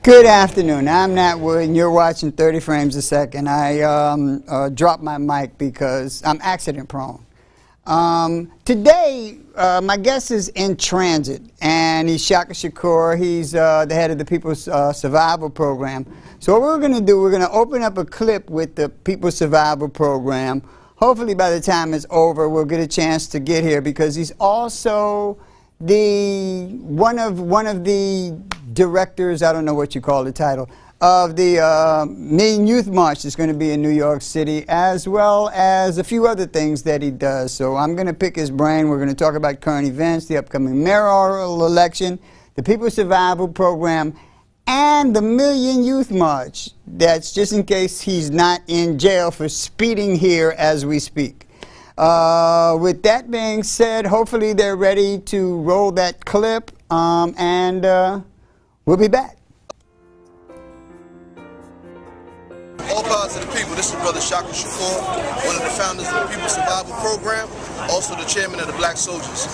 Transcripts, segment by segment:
Good afternoon. I'm Nat Wood, and you're watching 30 Frames a Second. I dropped my mic because I'm accident prone. Today, my guest is in transit, and he's Shaka Shakur. He's the head of the People's Survival Program. So what we're going to do, we're going to open up a clip with the People's Survival Program. Hopefully by the time it's over, we'll get a chance to get here, because he's also one of the directors, I don't know what you call the title, of the Million Youth March that's going to be in New York City, as well as a few other things that he does. So I'm going to pick his brain. We're going to talk about current events, the upcoming mayoral election, the People's Survival Program, and the Million Youth March. That's just in case he's not in jail for speeding here as we speak. With that being said, hopefully they're ready to roll that clip, and we'll be back. All power to the people. This is Brother Shaka Shakur, one of the founders of the People's Survival Program, also the chairman of the Black Soldiers.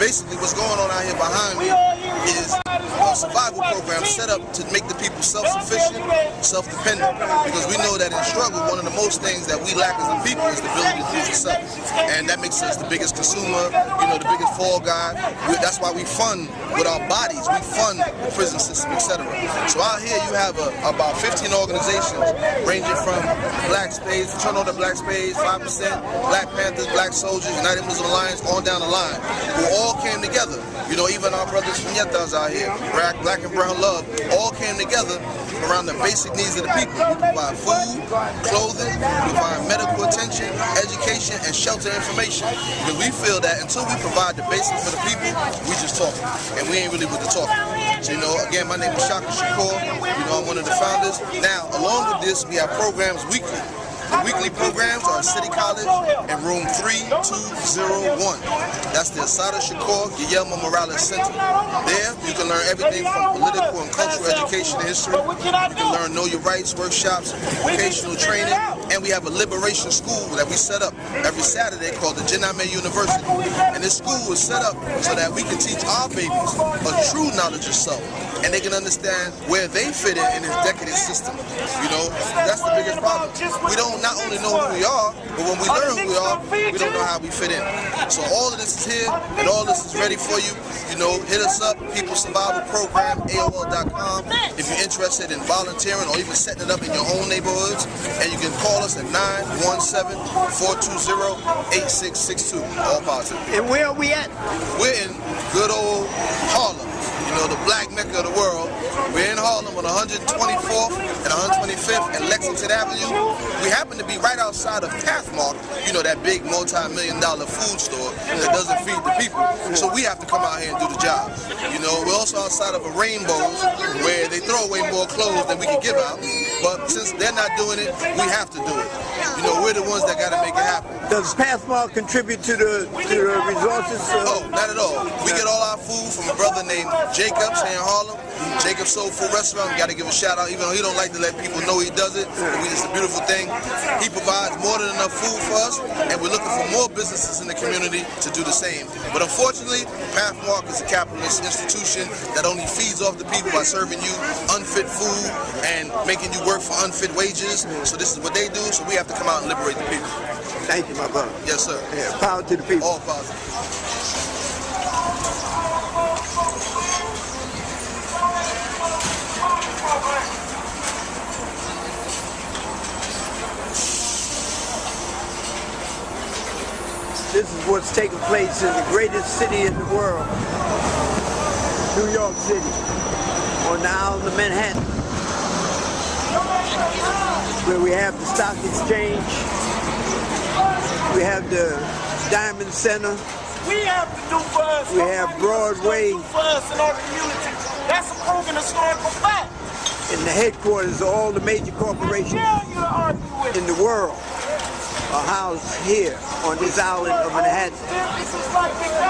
Basically, what's going on out here behind me is a survival program set up to make the people self-sufficient, self-dependent. Because we know that in struggle, one of the most things that we lack as a people is the ability to do yourself. And that makes us the biggest consumer, the biggest fall guy. That's why we fund with our bodies. We fund the prison system, etc. So out here you have about 15 organizations ranging from Black Spades, Turn on the Black Spades, 5%, Black Panthers, Black Soldiers, United Muslim Alliance, on down the line, who all came together. Even our brothers from Yetas out here, Black and Brown Love, all came together around the basic needs of the people. We provide food, clothing, we provide medical attention, education, and shelter information. Because we feel that until we provide the basics for the people, we just talking, and we ain't really with the talking. So, again, my name is Shaka Shakur. I'm one of the founders. Now, along with this, we have programs weekly. The weekly programs are at City College in room 3201. That's the Asada Shakur Guillermo Morales Center. There, you can learn everything from political and cultural education and history. You can learn Know Your Rights workshops, vocational training, and we have a liberation school that we set up every Saturday called the Jiname University. And this school was set up so that we can teach our babies a true knowledge of self, and they can understand where they fit in this decadent system. That's the biggest problem. We don't not only know who we are, but when we learn who we are, we don't know how we fit in. So all of this is here, and all this is ready for you. Hit us up, People's Survival Program, AOL.com, if you're interested in volunteering or even setting it up in your own neighborhoods. And you can call us at 917-420-8662. All positive. And where are we at? We're in good old Harlem. The black mecca of the world. We're in Harlem on 124th and 125th and Lexington Avenue. We happen to be right outside of Pathmark, that big multi-million-dollar food store that doesn't feed the people. So we have to come out here and do the job. We're also outside of a Rainbows, where they throw away more clothes than we can give out. But since they're not doing it, we have to do it. We're the ones that got to make it happen. Does Pathmark contribute to the resources? Oh, not at all. We get all our food from a brother named Jacobs here in Harlem. Jacob's Soul Food Restaurant. We got to give a shout out, even though he don't like to let people know he does it. It's a beautiful thing. He provides more than enough food for us, and we're looking for more businesses in the community to do the same. But unfortunately, Pathmark is a capitalist institution that only feeds off the people by serving you unfit food and making you work for unfit wages. So this is what they do. So we have to come out and liberate the people. Thank you, my brother. Yes, sir. Yeah, power to the people. All positive. This is what's taking place in the greatest city in the world, New York City, on the island of Manhattan, where we have the stock exchange, we have the Diamond Center, we have to do for us. we have Broadway, do for us in our community. That's a proven historical fact. and the headquarters of all the major corporations in the world are housed here on this island of Manhattan.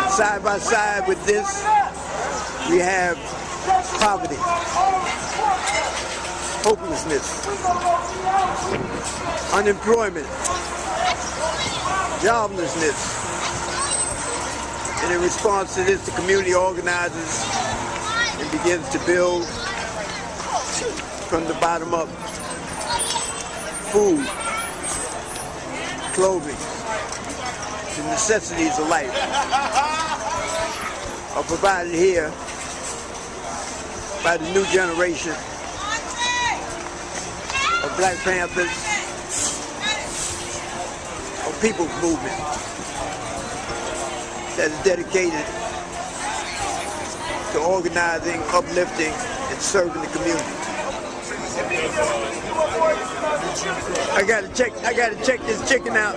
Side by side with this, we have poverty, hopelessness, unemployment, joblessness. And in response to this, the community organizes and begins to build from the bottom up. Food, clothing, the necessities of life are provided here by the new generation of Black Panthers, of people's movement that is dedicated to organizing, uplifting, and serving the community. I gotta check this chicken out.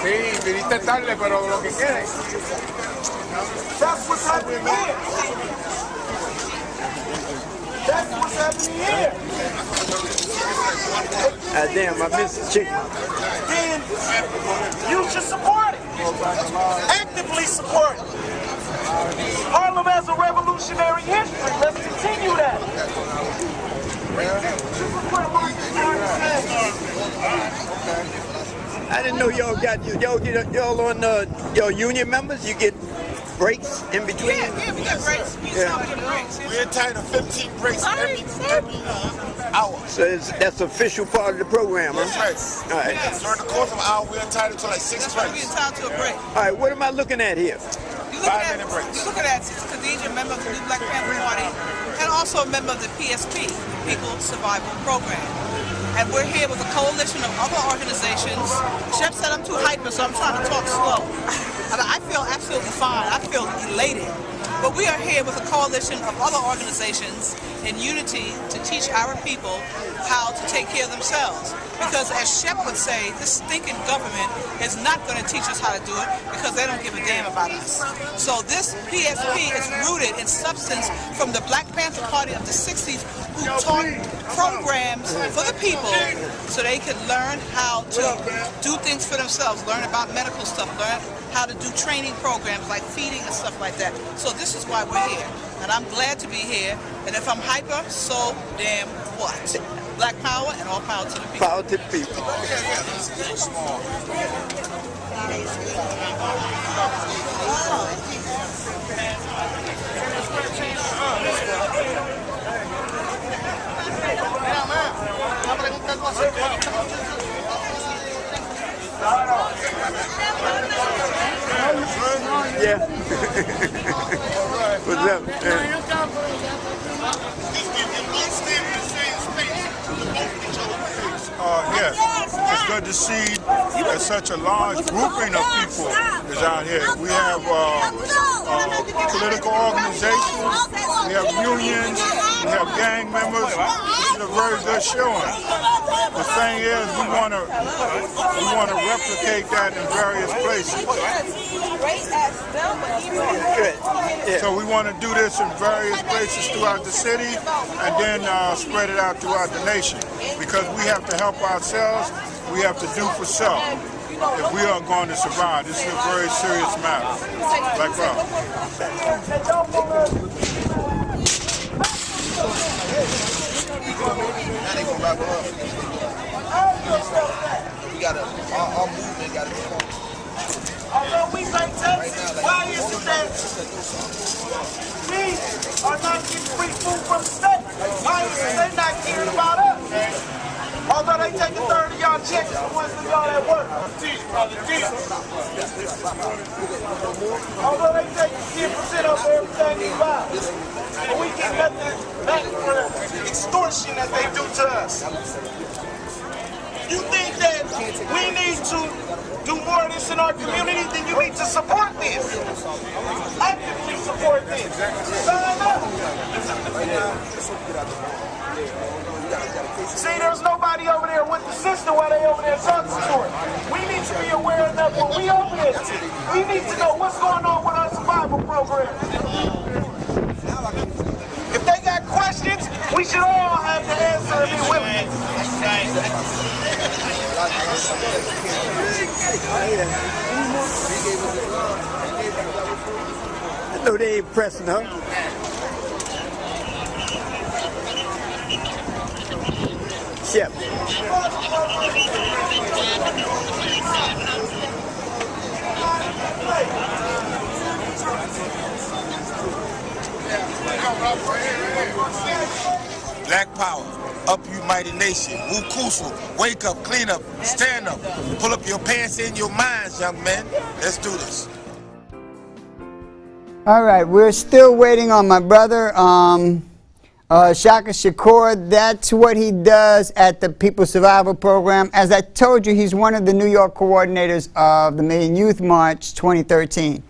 Sí, viniste tarde, pero lo que quede. That's what's happening here. That's what's happening here. Damn, I missed the chicken. Then you should support it. Actively support it. Harlem has a revolutionary history. Let's continue that. I didn't know y'all on y'all union members. You get breaks in between. Yeah, we get breaks. We get breaks. We're entitled to 15 breaks every hour. So that's official part of the program, huh? That's right. All right. During the course of an hour, we're entitled to like 6 That's why we breaks. entitled to a break. All right, what am I looking at here? You're 5-minute breaks. looking at Sister Khadija, a member of the New Black Panther Party, and also a member of the PSP, the People Survival Program. And we're here with a coalition of other organizations. Shep said I'm too hyper, so I'm trying to talk slow. I feel absolutely fine. I feel elated. But we are here with a coalition of other organizations in unity to teach our people how to take care of themselves. Because as Shep would say, this stinking government is not going to teach us how to do it because they don't give a damn about us. So this PSP is rooted in substance from the Black Panther Party of the 60s who taught programs for the people so they could learn how to do things for themselves, learn about medical stuff, learn how to do training programs like feeding and stuff like that. So this is why we're here. And I'm glad to be here. And if I'm hyper, so damn what? Black power and all power to the people. Power to the people. Yeah. What's up? Yes, it's good to see that such a large grouping of people is out here. We have political organizations, we have unions, we have gang members. This is a very good showing. The thing is, we want to replicate that in various places. So we want to do this in various places throughout the city and then spread it out throughout the nation. Because we have to help ourselves, we have to do for self. If we are going to survive, this is a very serious matter. Black power. Now they gonna wrap it up. We gotta, our movement gotta be on. Although we say Texas, why is it that we are not getting free food from the state? Why is it they not caring about us? Although they take a third of y'all checks, the ones that y'all at work. Although they take 10% of everything we buy. But we get nothing back for the extortion that they do to us. You think that we need to do more of this in our community, then you need to support this. Actively support this. Sign up. See, there's nobody over there with the sister while they over there talking to her. We need to be aware of that when we over there. We need to know what's going on with our survival program. If they got questions, we should all have the answer and be willing. I know they ain't pressing her. Shep. Black power, up you mighty nation. Wukusu, wake up, clean up, stand up. Pull up your pants in your minds, young men. Let's do this. All right, we're still waiting on my brother, Shaka Shakur. That's what he does at the People Survival Program. As I told you, he's one of the New York coordinators of the Million Youth March 2013.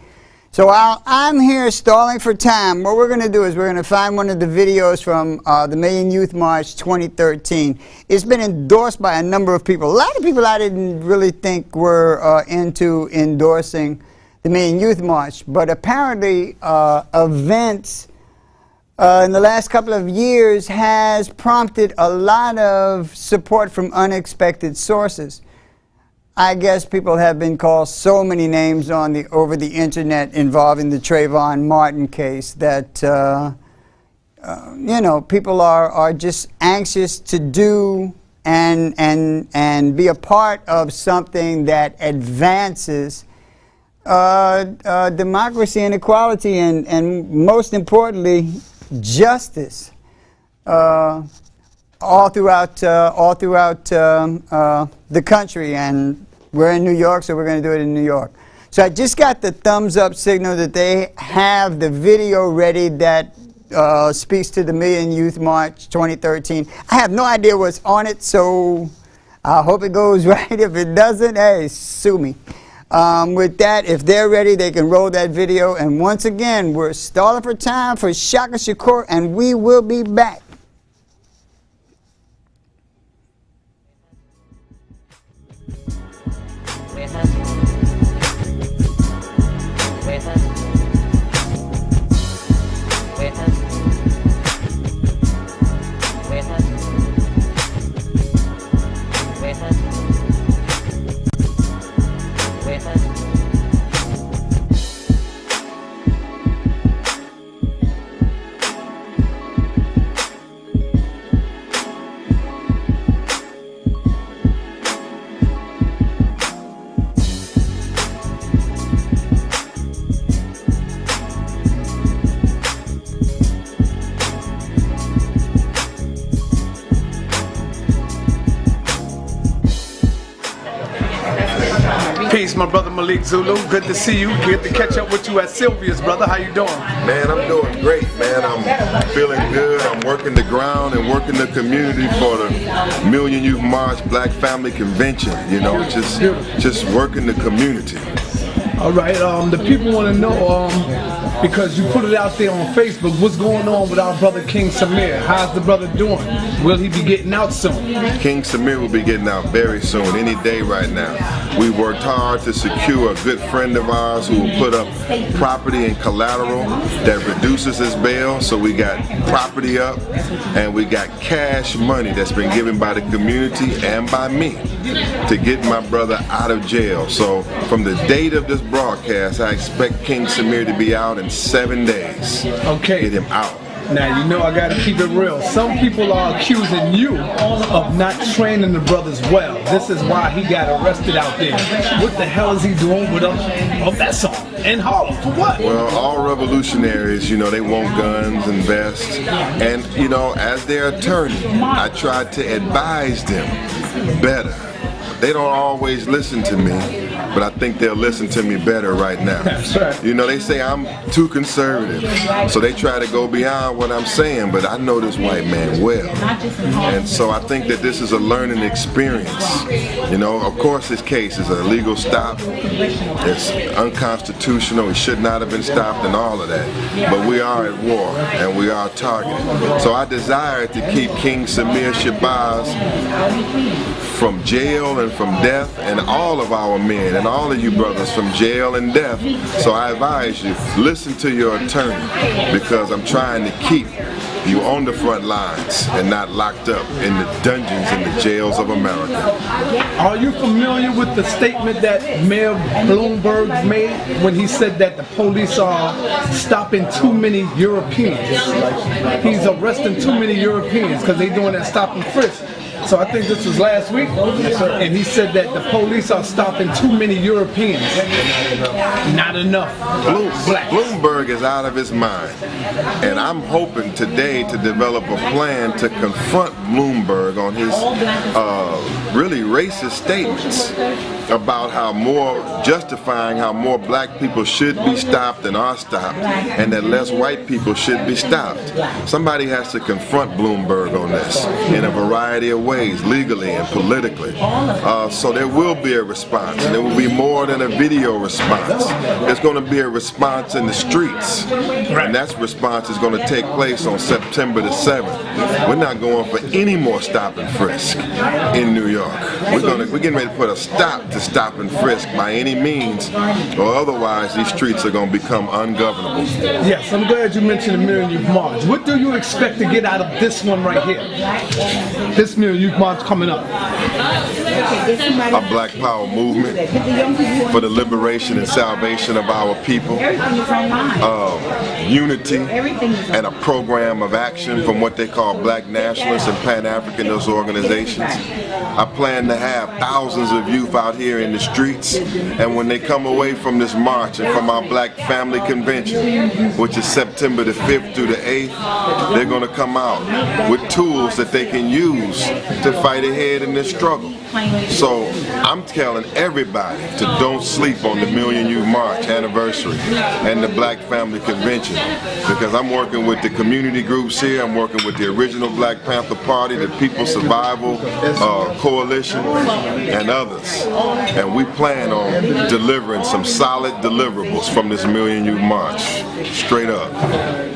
So while I'm here stalling for time, what we're going to do is we're going to find one of the videos from the Million Youth March 2013. It's been endorsed by a number of people. A lot of people I didn't really think were into endorsing the Million Youth March, but apparently events in the last couple of years has prompted a lot of support from unexpected sources. I guess people have been called so many names on over the internet involving the Trayvon Martin case that you know, people are just anxious to do and be a part of something that advances democracy and equality and most importantly justice all throughout the country. And we're in New York, so we're going to do it in New York. So I just got the thumbs up signal that they have the video ready that speaks to the Million Youth March 2013. I have no idea what's on it, so I hope it goes right. If it doesn't, hey, sue me. With that, if they're ready, they can roll that video. And once again, we're stalling for time for Shaka Shakur, and we will be back. Peace, my brother Malik Zulu. Good to see you. Good to catch up with you at Sylvia's, brother. How you doing? Man, I'm doing great, man. I'm feeling good. I'm working the ground and working the community for the Million Youth March Black Family Convention. You know, just working the community. All right. The people want to know, because you put it out there on Facebook, what's going on with our brother King Samir? How's the brother doing? Will he be getting out soon? King Samir will be getting out very soon, any day right now. We worked hard to secure a good friend of ours who will put up property and collateral that reduces his bail. So we got property up and we got cash money that's been given by the community and by me to get my brother out of jail. So from the date of this broadcast, I expect King Samir to be out in 7 days. Okay. Get him out. Now, you know I gotta keep it real. Some people are accusing you of not training the brothers well. This is why he got arrested out there. What the hell is he doing with that song in Harlem? For what? Well, all revolutionaries, you know, they want guns and vests. And, you know, as their attorney, I tried to advise them better. They don't always listen to me, but I think they'll listen to me better right now. That's right. You know, they say I'm too conservative, so they try to go beyond what I'm saying, but I know this white man well. And so I think that this is a learning experience. You know, of course this case is a legal stop. It's unconstitutional. It should not have been stopped and all of that. But we are at war, and we are targeted. So I desire to keep King Samir Shabazz from jail and from death, and all of our men and all of you brothers from jail and death. So I advise you, listen to your attorney, because I'm trying to keep you on the front lines and not locked up in the dungeons and the jails of America. Are you familiar with the statement that Mayor Bloomberg made when he said that the police are stopping too many Europeans? He's arresting too many Europeans because they're doing that stop and frisk. So I think this was last week, and he said that the police are stopping too many Europeans, not enough blacks. Bloomberg is out of his mind, and I'm hoping today to develop a plan to confront Bloomberg on his really racist statements about how justifying how more black people should be stopped and are stopped, and that less white people should be stopped. Somebody has to confront Bloomberg on this in a variety of ways, legally and politically. So there will be a response, and it will be more than a video response. There's going to be a response in the streets, and that response is going to take place on September the 7th. We're not going for any more stop and frisk in New York. We're getting ready to put a stop to stop and frisk by any means, or otherwise these streets are going to become ungovernable. Yes, I'm glad you mentioned the Million Youth March. What do you expect to get out of this one right here? This Million Youth March coming up. A Black Power movement for the liberation and salvation of our people, unity, and a program of action from what they call Black nationalists and Pan-Africanist organizations. I plan to have thousands of youth out here in the streets, and when they come away from this march and from our Black Family Convention, which is September the 5th through the 8th, they're going to come out with tools that they can use to fight ahead in this struggle. So I'm telling everybody to don't sleep on the Million Youth March anniversary and the Black Family Convention, because I'm working with the community groups here, I'm working with the original Black Panther Party, the People's Survival Coalition, and others. And we plan on delivering some solid deliverables from this Million Youth March, straight up.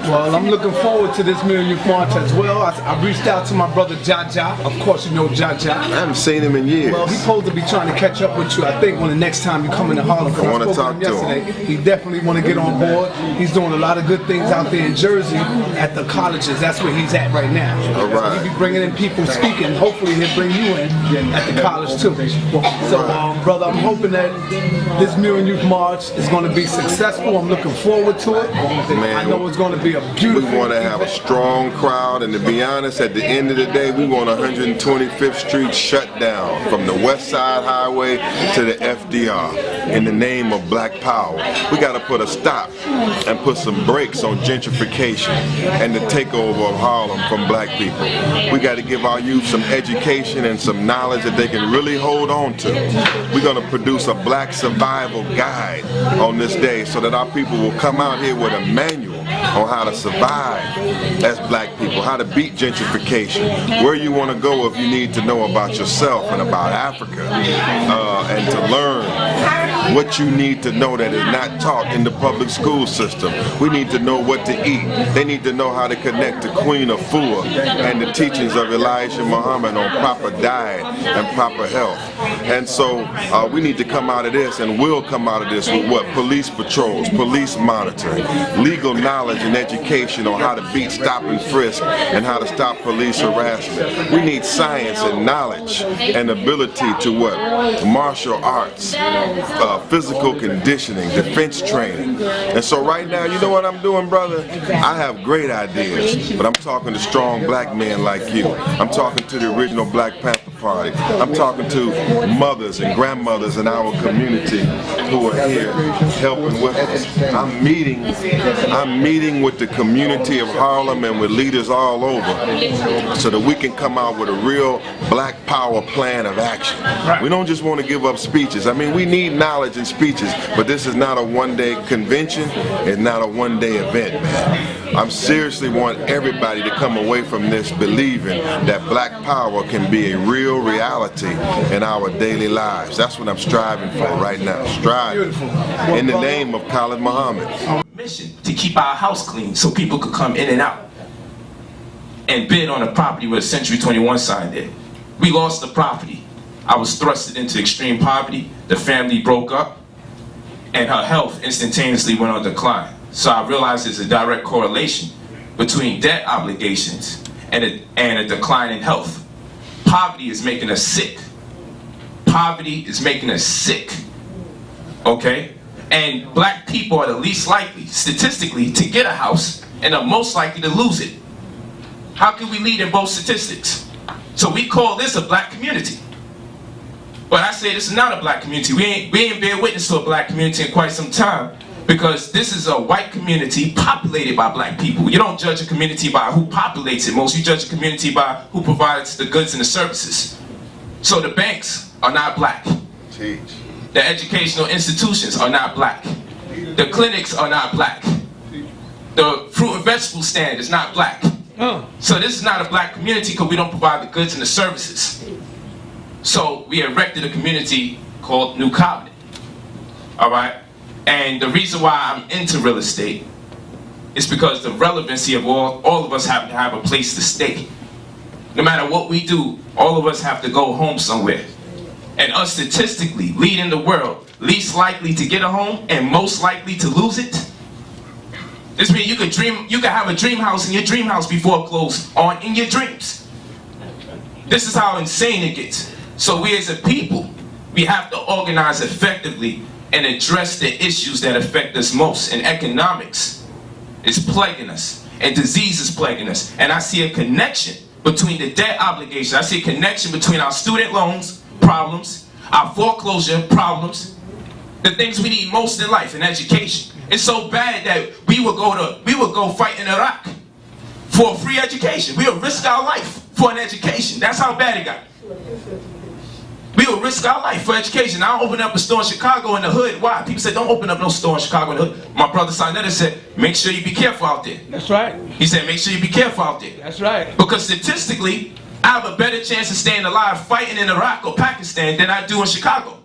Well, I'm looking forward to this Million Youth March as well. I reached out to my brother Jaja. Of course you know Jaja. I haven't seen him in years. Well, he's supposed to be trying to catch up with you, I think, when the next time you come into Harlem. I want to talk to him. He definitely want to get on board. He's doing a lot of good things out there in Jersey at the colleges. That's where he's at right now. All right. He'll be bringing in people speaking. Hopefully he'll bring you in at the college too. So, brother, I'm hoping that this Million Youth March is going to be successful. I'm looking forward to it. Man, I know it's going to be a beautiful. We want to have a strong crowd, and to be honest, at the end of the day, we want 125th Street shut down from the West Side Highway to the FDR in the name of Black Power. We got to put a stop and put some brakes on gentrification and the takeover of Harlem from black people. We got to give our youth some education and some knowledge that they can really hold on to. We're going to produce a Black survival guide on this day so that our people will come out here with a manual on how to survive as black people, how to beat gentrification, where you want to go if you need to know about yourself and about Africa, and to learn what you need to know that is not taught in the public school system. We need to know what to eat. They need to know how to connect to Queen Afua and the teachings of Elijah Muhammad on proper diet and proper health. And so we need to come out of this, and will come out of this with what? Police patrols, police monitoring, legal knowledge and education on how to beat stop and frisk and how to stop police harassment. We need science and knowledge and ability to what? Martial arts, physical conditioning, defense training. And so right now, you know what I'm doing, brother? I have great ideas, but I'm talking to strong black men like you. I'm talking to the original Black Panther Party. I'm talking to mothers and grandmothers in our community who are here helping with us. I'm meeting with the community of Harlem and with leaders all over so that we can come out with a real Black Power plan of action. We don't just want to give up speeches. I mean, we need knowledge and speeches, but this is not a one-day convention. It's not a one-day event, man. I seriously want everybody to come away from this believing that Black Power can be a real reality in our daily lives. That's what I'm striving for right now. Striving in the name of Khalid Muhammad. Mission to keep our house clean so people could come in and out and bid on a property with a Century 21 sign there. We lost the property. I was thrusted into extreme poverty. The family broke up, and her health instantaneously went on decline. So I realized there's a direct correlation between debt obligations and a decline in health. Poverty is making us sick. Poverty is making us sick. Okay? And black people are the least likely, statistically, to get a house and are most likely to lose it. How can we lead in both statistics? So we call this a black community. But I say this is not a black community. We ain't bear witness to a black community in quite some time, because this is a white community populated by black people. You don't judge a community by who populates it most. You judge a community by who provides the goods and the services. So the banks are not black. Jeez. The educational institutions are not black. The clinics are not black. The fruit and vegetable stand is not black. So this is not a black community because we don't provide the goods and the services. So we erected a community called New Covenant. All right? And the reason why I'm into real estate is because the relevancy of all of us have to have a place to stay. No matter what we do, all of us have to go home somewhere. And us statistically leading the world, least likely to get a home and most likely to lose it. This means you could have a dream house in your dream house before it closes on in your dreams. This is how insane it gets. So we as a people, we have to organize effectively and address the issues that affect us most. And economics is plaguing us, and disease is plaguing us. And I see a connection between the debt obligation. I see a connection between our student loans problems, our foreclosure problems, the things we need most in life, in education. It's so bad that we would go fight in Iraq for a free education. We would risk our life for an education. That's how bad it got. We would risk our life for education. I opened up a store in Chicago in the hood. Why? People said, don't open up no store in Chicago in the hood. My brother Sinetta said, make sure you be careful out there. That's right. He said, make sure you be careful out there. That's right. Because statistically, I have a better chance of staying alive fighting in Iraq or Pakistan than I do in Chicago.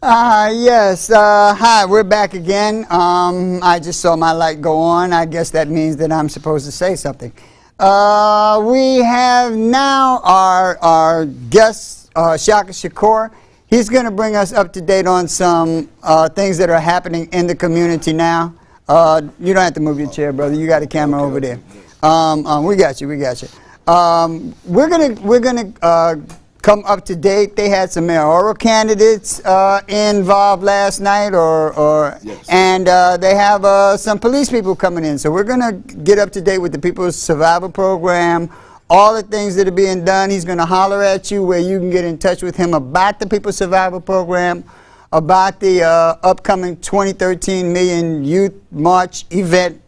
Yes. Hi, we're back again. I just saw my light go on. I guess that means that I'm supposed to say something. We have now our guest, Shaka Shakur. He's going to bring us up to date on some things that are happening in the community now. You don't have to move your chair, brother. You got a camera over there. We got you. We got you. We're gonna come up to date. They had some mayoral candidates involved last night, Yes. And they have some police people coming in. So we're gonna get up to date with the People's Survival Program, all the things that are being done. He's gonna holler at you where you can get in touch with him about the People's Survival Program, about the upcoming 2013 Million Youth March event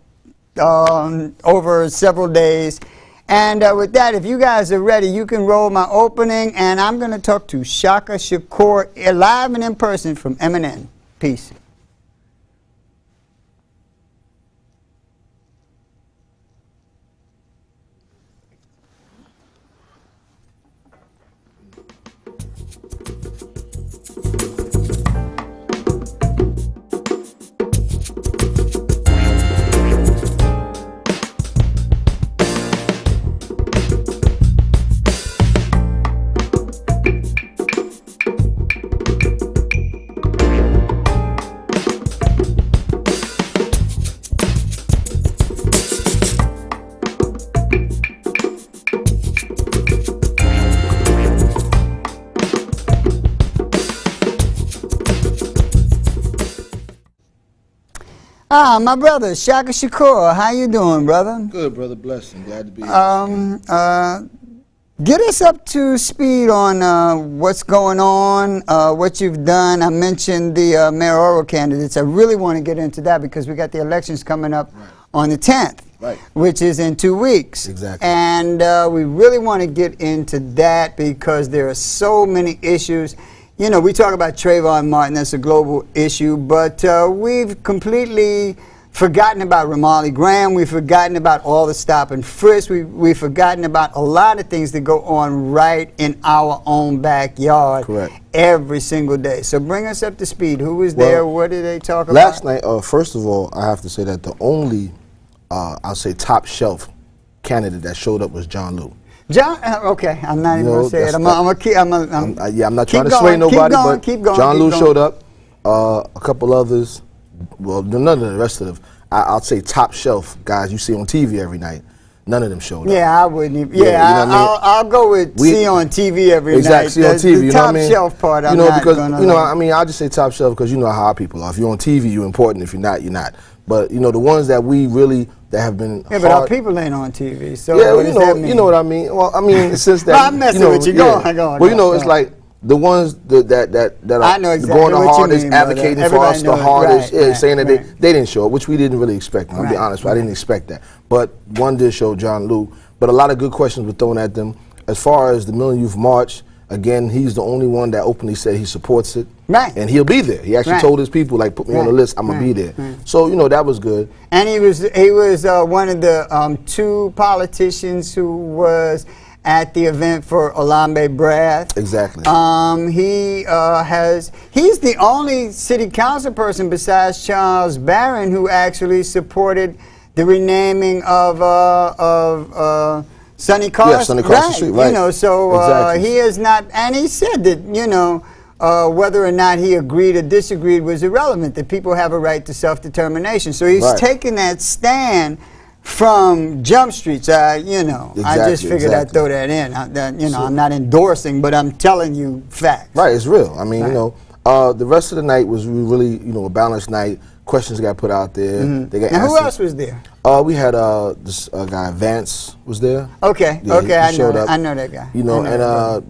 over several days. And with that, if you guys are ready, you can roll my opening, and I'm going to talk to Shaka Shakur live and in person from MNN. Peace. My brother, Shaka Shakur, how you doing, brother? Good, brother. Blessed. I'm glad to be here. Get us up to speed on what's going on, what you've done. I mentioned the mayoral candidates. I really want to get into that because we got the elections coming up on the 10th, which is in 2 weeks. Exactly. And we really want to get into that because there are so many issues. You know, we talk about Trayvon Martin, that's a global issue, but we've completely forgotten about Ramarley Graham. We've forgotten about all the stop and frisk. We've forgotten about a lot of things that go on right in our own backyard. Correct. Every single day. So bring us up to speed. Who was there? What did they talk about? Last night, first of all, I have to say that the only, I'll say, top shelf candidate that showed up was John Lou. John, okay, I'm not even going to say it. I'm not trying to sway nobody, but John Lou showed up. A couple others, well, none of the rest of them. I'll say top shelf guys you see on TV every night. None of them showed up. Yeah, I wouldn't even. Yeah, you know what I'll go with see on TV every exactly, night. See on TV, you know what I mean? Top shelf part, I'm not because, gonna. You know, I mean, I'll just say top shelf because you know how our people are. If you're on TV, you're important. If you're not, you're not. But you know, the ones that we really that have been Yeah, but our people ain't on TV, so yeah, what does that mean? You know what I mean. Well, I mean, since that, well, I'm messing with you. Go on. Well, you know, it's like the ones that are I know exactly going the what hardest, you mean, advocating for us the hardest, saying that they didn't show up, which we didn't really expect. I'll be honest, I didn't expect that. But one did show, John Lou. But a lot of good questions were thrown at them. As far as the Million Youth March, again, he's the only one that openly said he supports it. Right. And he'll be there. He actually told his people, like, put me on the list, I'm going to be there. So, you know, that was good. And he was one of the 2 politicians who was at the event for Olambe Brath. Exactly. He's the only city council person besides Charles Barron who actually supported the renaming of Sonny Carson. Yeah, Sonny Carson Street, right. You know, so he is not, and he said that, you know, whether or not he agreed or disagreed was irrelevant, that people have a right to self-determination. So he's taking that stand from Jump Street. You know, I just figured I'd throw that in. You know, I'm not endorsing, but I'm telling you facts. Right, it's real. I mean, you know, the rest of the night was really, you know, a balanced night. Questions got put out there. They got now, who else was there? We had this guy Vance was there. Okay, yeah, okay, he showed up. I know that guy. You know, and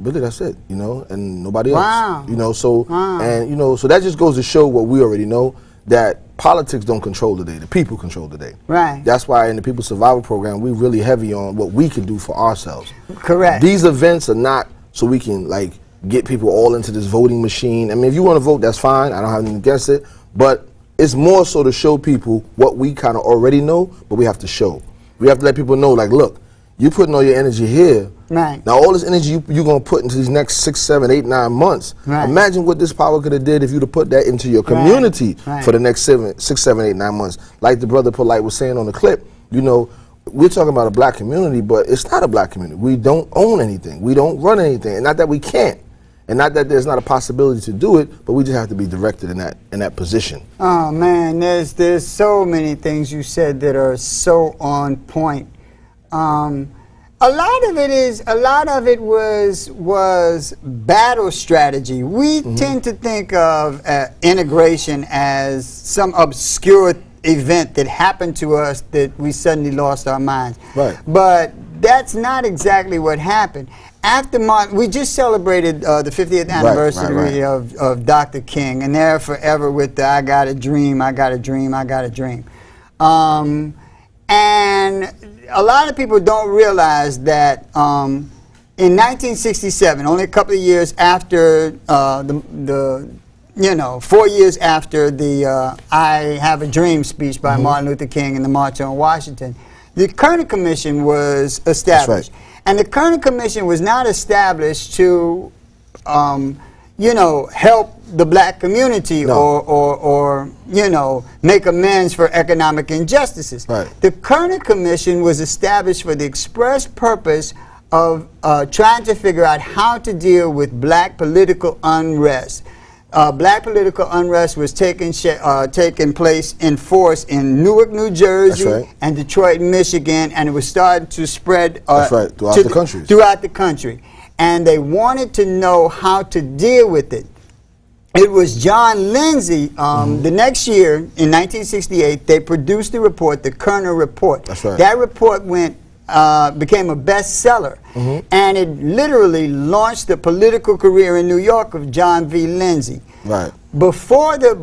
really that's it. You know, and nobody else. Wow. You know, so and you know, so that just goes to show what we already know, that politics don't control the day. The people control the day. Right. That's why in the People Survival Program we really heavy on what we can do for ourselves. Correct. These events are not so we can like get people all into this voting machine. I mean, if you want to vote, that's fine. I don't have anything against it, but it's more so to show people what we kind of already know, but we have to show. We have to let people know, like, look, you're putting all your energy here. Right. Now, all this energy you're going to put into these next 6, 7, 8, 9 months. Right. Imagine what this power could have did if you'd have put that into your community for the next 6, 7, 8, 9 months. Like the brother Polite was saying on the clip, you know, we're talking about a black community, but it's not a black community. We don't own anything. We don't run anything. And not that we can't. And not that there's not a possibility to do it, but we just have to be directed in that position. Oh man, there's so many things you said that are so on point. A lot of it was battle strategy. We tend to think of integration as some obscure event that happened to us that we suddenly lost our minds. Right. But that's not exactly what happened. After we just celebrated the 50th anniversary of Dr. King, and they're forever with the I got a dream, I got a dream, I got a dream. And a lot of people don't realize that in 1967, only a couple of years after you know, 4 years after the I Have a Dream speech by Martin Luther King and the March on Washington, the Kerner Commission was established. And the Kerner Commission was not established to, you know, help the black community or, you know, make amends for economic injustices. Right. The Kerner Commission was established for the express purpose of trying to figure out how to deal with black political unrest. Black political unrest was taking place in force in Newark, New Jersey, and Detroit, Michigan, and it was starting to spread throughout the country. Throughout the country, and they wanted to know how to deal with it. It was John Lindsay. The next year, in 1968, they produced the report, the Kerner Report. That's right. That report became a bestseller, and it literally launched the political career in New York of John V. Lindsay. Right. Before the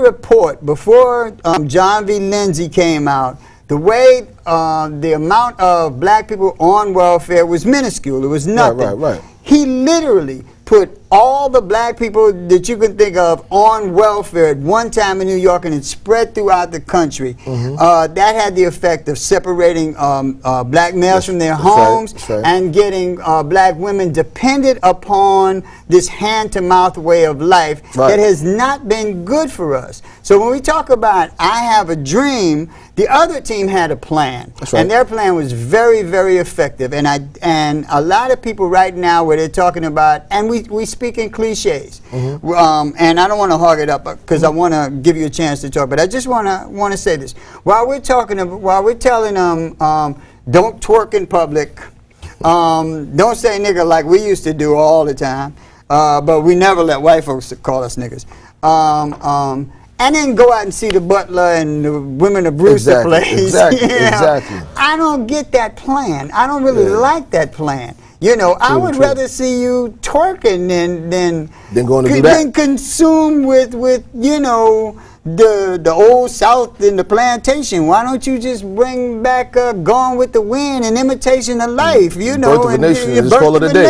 report, before John V. Lindsay came out, the way the amount of black people on welfare was minuscule. It was nothing. Right. He literally put all the black people that you can think of on welfare at one time in New York, and it spread throughout the country. That had the effect of separating black males from their homes and getting black women dependent upon this hand-to-mouth way of life that has not been good for us. So when we talk about I have a dream, the other team had a plan, and their plan was very, very effective. And a lot of people right now, where they're talking about, and we speak in cliches, and I don't want to hog it up because I want to give you a chance to talk, but I just want to say this: while we're telling them don't twerk in public, don't say nigga like we used to do all the time, but we never let white folks call us niggas. and then go out and see the Butler and the Women of Brewster plays. Exactly, exactly. I don't get that plan. I don't really like that plan. You know, I would rather see you twerking than going to do that. Than consume with you know, the old South and the plantation. Why don't you just bring back Gone with the Wind and Imitation of Life? You know, Birth of a Nation, and just call it a day.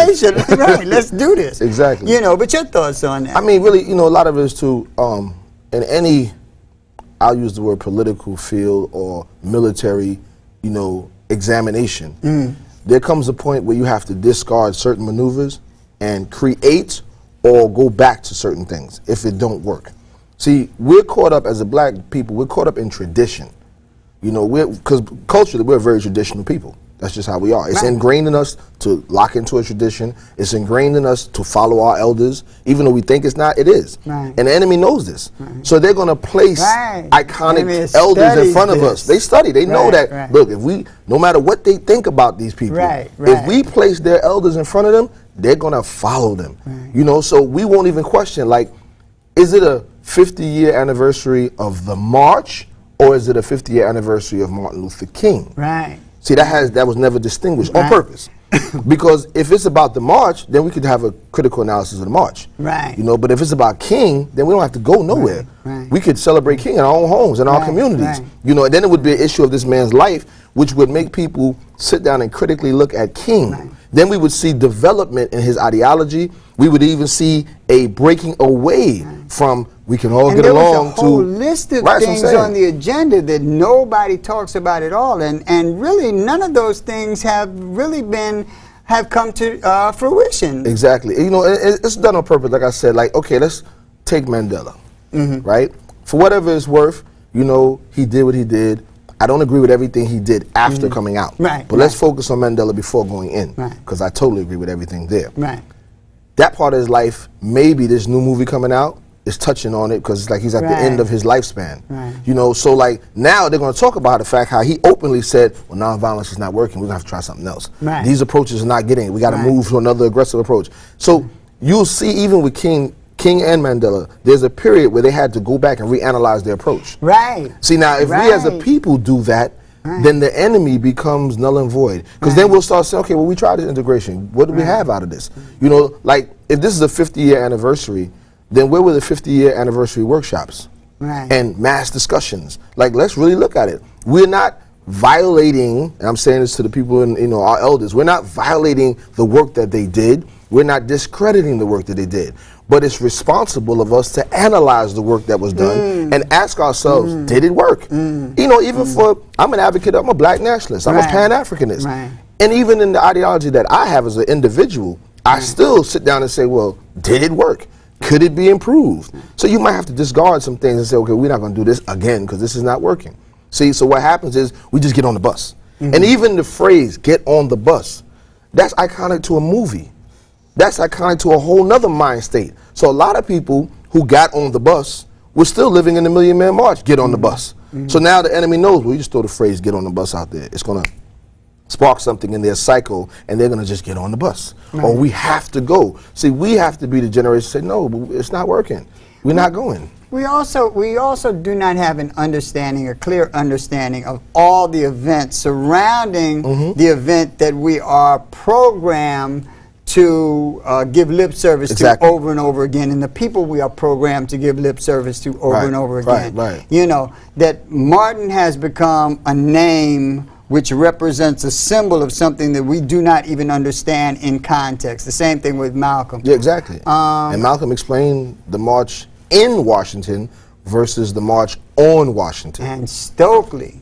Right, let's do this. Exactly. You know, but your thoughts on that? I mean, really, you know, a lot of it is too, in any, I'll use the word political field or military, you know, examination. There comes a point where you have to discard certain maneuvers and create or go back to certain things if it don't work. See, we're caught up as a black people, we're caught up in tradition. You know, because culturally we're very traditional people. That's just how we are. It's ingrained in us to lock into a tradition. It's ingrained in us to follow our elders. Even though we think it's not, it is. And the enemy knows this. So they're going to place iconic elders in front of us. They study. They know that, look, if we, no matter what they think about these people, if we place their elders in front of them, they're going to follow them. You know, so we won't even question, like, is it a 50-year anniversary of the march or is it a 50-year anniversary of Martin Luther King? See, that was never distinguished on purpose. Because if it's about the march, then we could have a critical analysis of the march. You know, but if it's about King, then we don't have to go nowhere. We could celebrate King in our own homes, in our communities. You know, and then it would be an issue of this man's life, which would make people sit down and critically look at King. Then we would see development in his ideology. We would even see a breaking away from we can all get along to. There was a whole list of things on the agenda that nobody talks about at all, and really none of those things have really have come to fruition. Exactly. You know, it's done on purpose. Like I said, like, okay, let's take Mandela, right? For whatever it's worth, you know, he did what he did. I don't agree with everything he did after coming out. But let's focus on Mandela before going in, because I totally agree with everything there. That part of his life, maybe this new movie coming out is touching on it, because it's like he's at the end of his lifespan. You know, so like now they're going to talk about the fact how he openly said, well, nonviolence is not working, we're going to have to try something else. These approaches are not getting it. We got to move to another aggressive approach. So you'll see even with King and Mandela, there's a period where they had to go back and reanalyze their approach. See, now if we as a people do that, then the enemy becomes null and void. Because then we'll start saying, okay, well, we tried this integration. What do we have out of this? You know, like if this is a 50-year anniversary, then where were the 50-year anniversary workshops and mass discussions? Like, let's really look at it. We're not violating, and I'm saying this to the people in, you know, our elders, we're not violating the work that they did. We're not discrediting the work that they did. But it's responsible of us to analyze the work that was done and ask ourselves, did it work? You know, even for, I'm an advocate, I'm a black nationalist, I'm a Pan-Africanist. And even in the ideology that I have as an individual, I still sit down and say, well, did it work? Could it be improved? So you might have to discard some things and say, okay, we're not going to do this again because this is not working. See, so what happens is we just get on the bus. And even the phrase, get on the bus, that's iconic to a movie. That's iconic to a whole nother mind state. So a lot of people who got on the bus were still living in the Million Man March, get on the bus. So now the enemy knows, well, you just throw the phrase, get on the bus out there. It's going to spark something in their cycle, and they're going to just get on the bus. Or we have to go. See, we have to be the generation to say, no, it's not working. We're not going. We also do not have an understanding, a clear understanding of all the events surrounding the event that we are programmed to give lip service to over and over again, and the people we are programmed to give lip service to over and over again. You know, that Martin has become a name which represents a symbol of something that we do not even understand in context. The same thing with Malcolm. Yeah, exactly. And Malcolm explained the march in Washington versus the march on Washington. And Stokely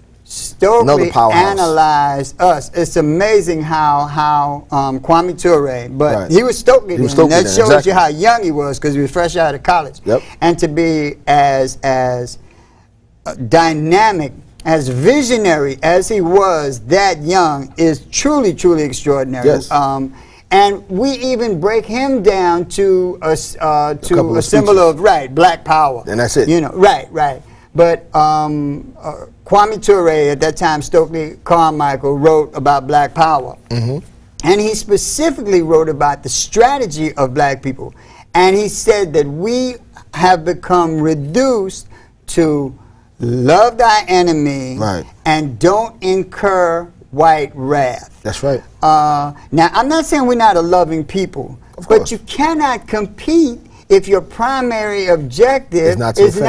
analyzed us. It's amazing how Kwame Ture, but he was Stokely then. That shows you how young he was, because he was fresh out of college. And to be as dynamic, as visionary as he was that young is truly, truly extraordinary. And we even break him down to a symbol of black power. And that's it. You know, But Kwame Ture, at that time, Stokely Carmichael, wrote about black power. And he specifically wrote about the strategy of black people. And he said that we have become reduced to love thy enemy Right. and don't incur white wrath. That's right. Now, I'm not saying we're not a loving people, but you cannot compete if your primary objective is not to offend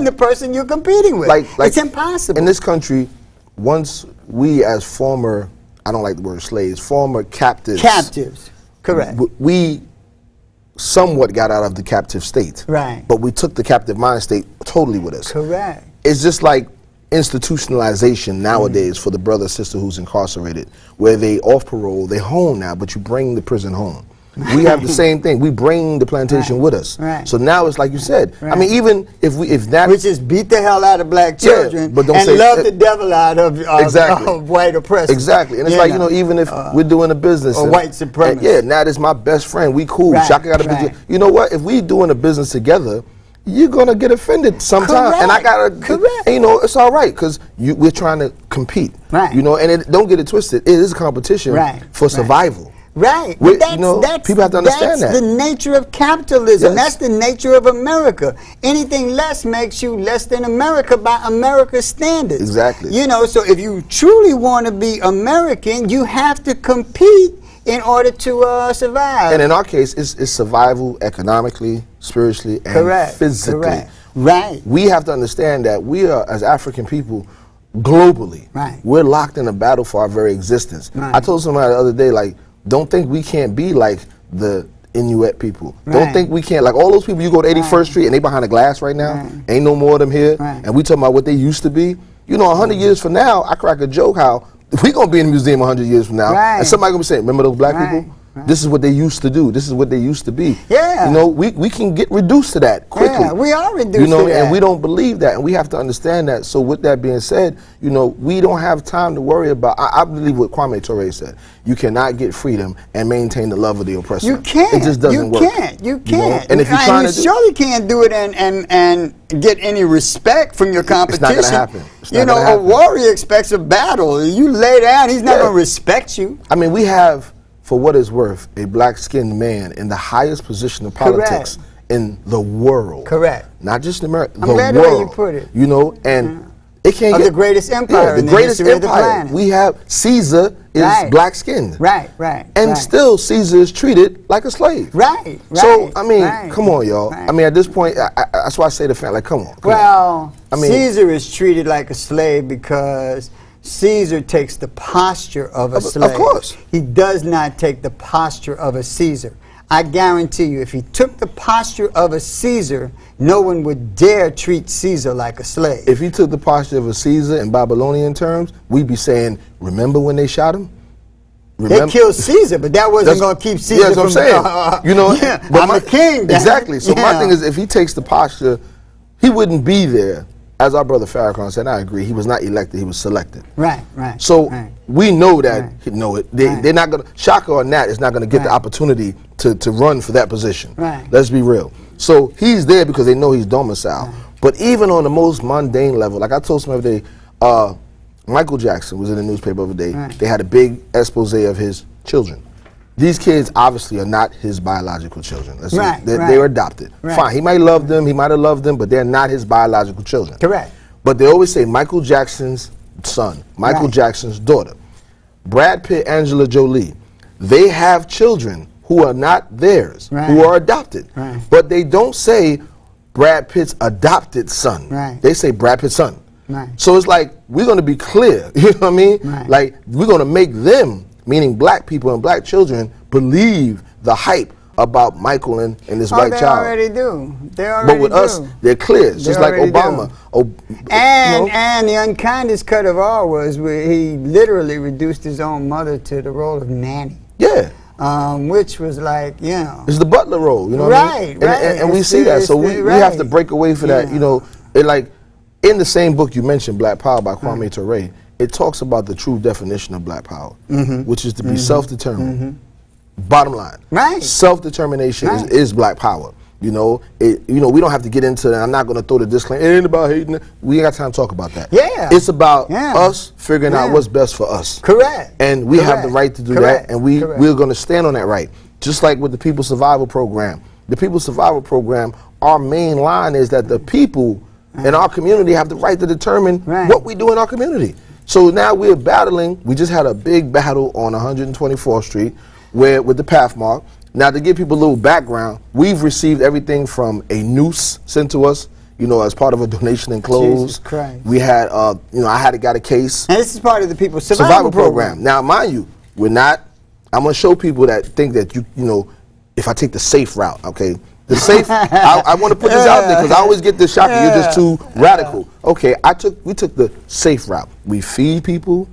the person you're competing with. Like, it's impossible. In this country, once we as former, I don't like the word slaves, former captives. Captives, correct. We somewhat got out of the captive state. Right. But we took the captive mind state totally with us. Correct. It's just like institutionalization nowadays for the brother or sister who's incarcerated, where they off parole, they home now, but you bring the prison home. We have the same thing. We bring the plantation with us. Right. So now it's like you said. I mean, even if that, which is beat the hell out of black children, but don't and say, love the devil out of white oppressors. Exactly. And it's like, you know, even if we're doing a business, or white supremacists. Yeah, now that's my best friend. We cool. Right, Shaka got a business. You know what? If we doing a business together, you're gonna get offended sometime, and I gotta. And, you know, it's all right because we're trying to compete. Right. You know, and don't get it twisted. It is a competition for survival. Right. You know, people have to understand that. That's the nature of capitalism. Yes. That's the nature of America. Anything less makes you less than America by America's standards. Exactly. You know, so if you truly want to be American, you have to compete in order to survive. And in our case, it's survival economically, spiritually, and physically. Correct. Right. We have to understand that we are, as African people, globally, we're locked in a battle for our very existence. Right. I told somebody the other day, like, don't think we can't be like the Inuit people. Don't think we can't, like all those people, you go to 81st Street and they behind a glass right now, ain't no more of them here, and we talking about what they used to be. You know, 100 years from now, I crack a joke how we gonna be in the museum 100 years from now, and somebody gonna be saying, remember those black people? This is what they used to do. This is what they used to be. Yeah. You know, we can get reduced to that quickly. Yeah, we are reduced you know, to that. and we don't believe that, and we have to understand that. So with that being said, you know, we don't have time to worry about, I believe what Kwame Ture said, you cannot get freedom and maintain the love of the oppressor. You can't. It just doesn't work. You can't. You know? And if you're trying to surely can't do it and get any respect from your competition. It's not gonna happen. You know, a warrior expects a battle. You lay down, he's not gonna respect you. I mean, we have, for what it's worth, a black-skinned man in the highest position of politics in the world. Correct. Not just in America, I'm glad the world. the way you put it. You know, and it can't of get the greatest empire the in greatest history empire. of the planet. We have Caesar is black-skinned. Right. And still Caesar is treated like a slave. Right. So I mean, come on, y'all. I mean, at this point, that's why I say to fans, like, come on. Well, I mean, Caesar is treated like a slave because Caesar takes the posture of a slave. Of course. He does not take the posture of a Caesar. I guarantee you, if he took the posture of a Caesar, no one would dare treat Caesar like a slave. If he took the posture of a Caesar in Babylonian terms, we'd be saying, remember when they shot him? They killed Caesar, but that wasn't going to keep Caesar from... I'm saying. You know, I'm a king. Exactly. So my thing is, if he takes the posture, he wouldn't be there. As our brother Farrakhan said, I agree, he was not elected, he was selected. Right. So we know that, they're not going to, Shaka or Nat is not going to get the opportunity to run for that position. Right. Let's be real. So he's there because they know he's domiciled. But even on the most mundane level, like I told somebody the other day, Michael Jackson was in the newspaper the other day. They had a big expose of his children. These kids obviously are not his biological children. They were adopted. Fine, he might love them, he might have loved them, but they're not his biological children. Correct. But they always say Michael Jackson's son, Michael Jackson's daughter, Brad Pitt, Angela Jolie, they have children who are not theirs, who are adopted. But they don't say Brad Pitt's adopted son. They say Brad Pitt's son. So it's like, we're going to be clear, you know what I mean? Like, we're going to make them, meaning black people and black children, believe the hype about Michael and this white child. They already do. But with us, they're clear. It's just like Obama. And the unkindest cut of all was where he literally reduced his own mother to the role of nanny. Yeah. Which was like, you know. It's the butler role, you know what I mean? And we see that. So we have to break away from that. You know, like, in the same book you mentioned, Black Power by Kwame Ture, it talks about the true definition of black power, which is to be self-determined. Bottom line, self-determination is black power. You know, we don't have to get into that. I'm not going to throw the disclaimer. It ain't about hating. We ain't got time to talk about that. Yeah, it's about us figuring out what's best for us. Correct. And we have the right to do that, and we're going to stand on that right. Just like with the People's Survival Program. The People's Survival Program our main line is that the people in our community have the right to determine what we do in our community. So now we're battling. We just had a big battle on 124th Street with the Pathmark. Now, to give people a little background, we've received everything from a noose sent to us, you know, as part of a donation in clothes. Jesus Christ. We had, you know, I got a case. And this is part of the People's Survival Program. Now, mind you, we're not, I'm going to show people that think that, you know, if I take the safe route, okay, the safe, I want to put this out there because I always get this Shaka, you're just too radical. Okay, we took the safe route. We feed people.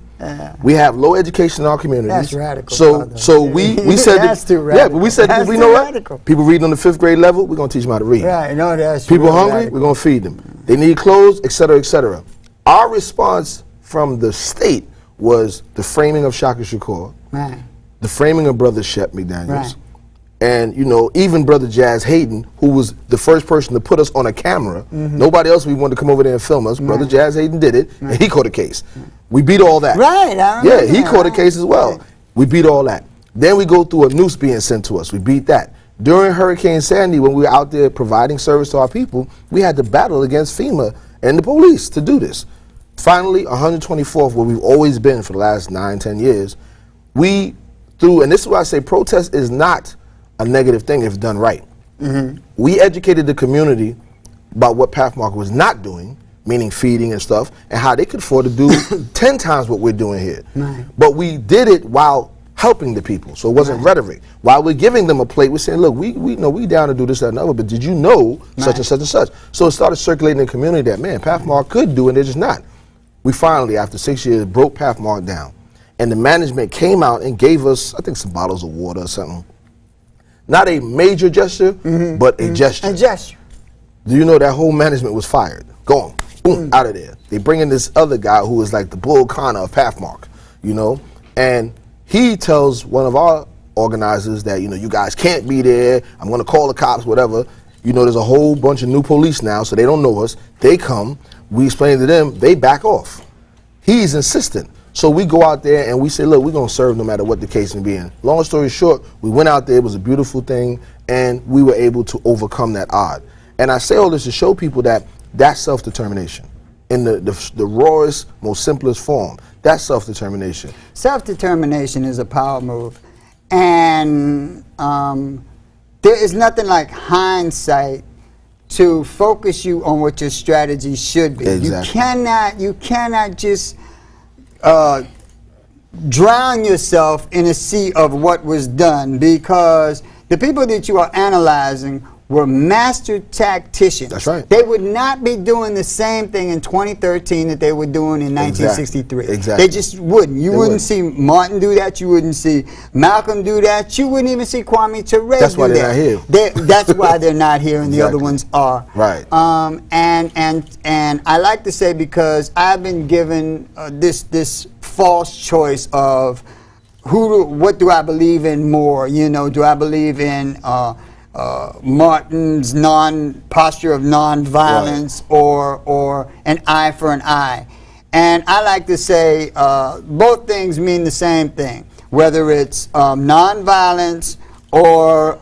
We have low education in our communities. That's radical. So we said that's too radical. Yeah, but we said we know what? Radical. People reading on the 5th grade level, we're gonna teach them how to read. Right, no, that's people really hungry, radical. we're gonna feed them. They need clothes, etc., etc. Our response from the state was the framing of Shaka Shakur, the framing of Brother Shep McDaniels, and you know, even Brother Jazz Hayden, who was the first person to put us on a camera. Nobody else we wanted to come over there and film us. Brother Jazz Hayden did it, and he caught a case. We beat all that. Yeah, he caught a case as well. We beat all that. Then we go through a noose being sent to us. We beat that. During Hurricane Sandy, when we were out there providing service to our people, we had to battle against FEMA and the police to do this. Finally, 124th, where we've always been for the last 9, 10 years, we through, and this is why I say protest is not a negative thing if done right. We educated the community about what Pathmark was not doing, meaning feeding and stuff, and how they could afford to do 10 times what we're doing here. But we did it while helping the people, so it wasn't rhetoric. While we're giving them a plate, we're saying, look, we know we down to do this, that, and other, but did you know such and such and such? So it started circulating in the community that, man, Pathmark could do it, they're just not. We finally, after 6 years, broke Pathmark down. And the management came out and gave us, I think, some bottles of water or something. Not a major gesture, but a gesture. A gesture. Do you know that whole management was fired? Gone. Boom, out of there. They bring in this other guy who is like the Bull Connor of Pathmark, you know? And he tells one of our organizers that, you know, you guys can't be there. I'm going to call the cops, whatever. You know, there's a whole bunch of new police now, so they don't know us. They come. We explain to them. They back off. He's insistent. So we go out there and we say, look, we're going to serve no matter what the case may be. Long story short, we went out there. It was a beautiful thing, and we were able to overcome that odd. And I say all this to show people that that's self-determination in the rawest, most simplest form. That's self-determination. Self-determination is a power move. And there is nothing like hindsight to focus you on what your strategy should be. Exactly. You cannot just drown yourself in a sea of what was done, because the people that you are analyzing were master tacticians. That's right. They would not be doing the same thing in 2013 that they were doing in 1963. Exactly. They just wouldn't. You wouldn't see Martin do that. You wouldn't see Malcolm do that. You wouldn't even see Kwame Ture do that. That's why they're not here. That's why they're not here, and the other ones are. Right. And I like to say, because I've been given this false choice of what do I believe in more? You know, do I believe in Martin's posture of non-violence, or an eye for an eye? And I like to say both things mean the same thing, whether it's non-violence or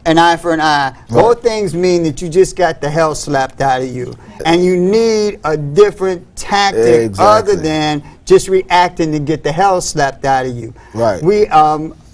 an eye for an eye. Both things mean that you just got the hell slapped out of you, and you need a different tactic other than just reacting to get the hell slapped out of you. Right.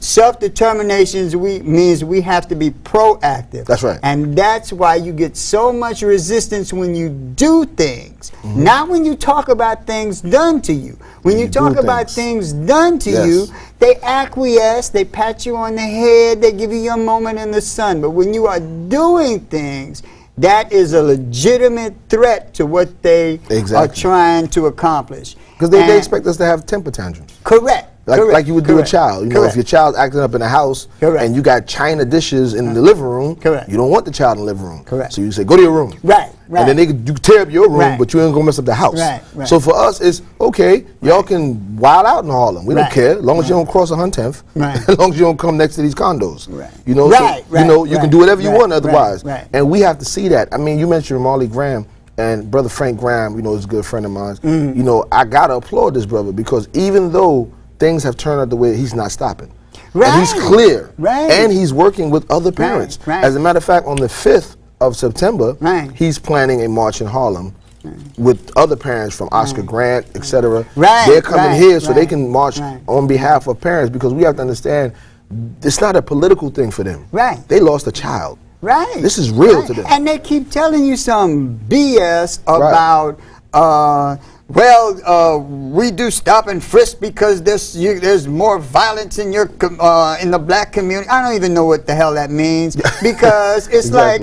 Self-determination means we have to be proactive. That's right. And that's why you get so much resistance when you do things, not when you talk about things done to you. When you talk about things done to you, they acquiesce, they pat you on the head, they give you your moment in the sun. But when you are doing things, that is a legitimate threat to what they are trying to accomplish. Because they expect us to have temper tantrums. Correct. Like you would do a child. You know, if your child's acting up in the house and you got china dishes in the living room, you don't want the child in the living room. Correct. So you say, go to your room. Right. And then you tear up your room, but you ain't gonna mess up the house. Right. So for us, it's okay. Y'all can wild out in Harlem. We don't care, as long as you don't cross 110th. As long as you don't come next to these condos. You know, you can do whatever you want otherwise. And we have to see that. I mean, you mentioned Marley Graham. And Brother Frank Graham, you know, is a good friend of mine. You know, I gotta applaud this brother, because even though things have turned out the way, he's not stopping. And he's clear. And he's working with other parents. As a matter of fact, on the 5th of September, he's planning a march in Harlem with other parents from Oscar Grant, etc. They're coming here so they can march on behalf of parents, because we have to understand it's not a political thing for them. They lost a child. This is real to them. And they keep telling you some BS about well, we do stop and frisk because there's more violence in your in the black community. I don't even know what the hell that means, because it's like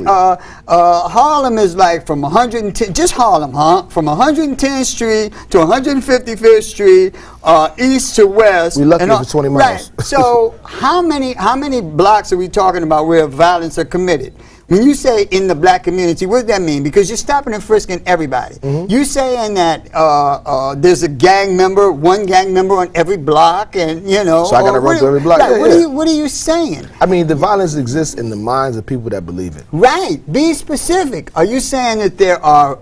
Harlem is like from 110, just Harlem, from 110th Street to 155th Street, east to west. We lucky for 20 miles. So how many blocks are we talking about where violence are committed? When you say in the black community, what does that mean? Because you're stopping and frisking everybody. You saying that there's a gang member, one gang member on every block, and you know. So I got to run through every block. What are you saying? I mean, the violence exists in the minds of people that believe it. Right. Be specific. Are you saying that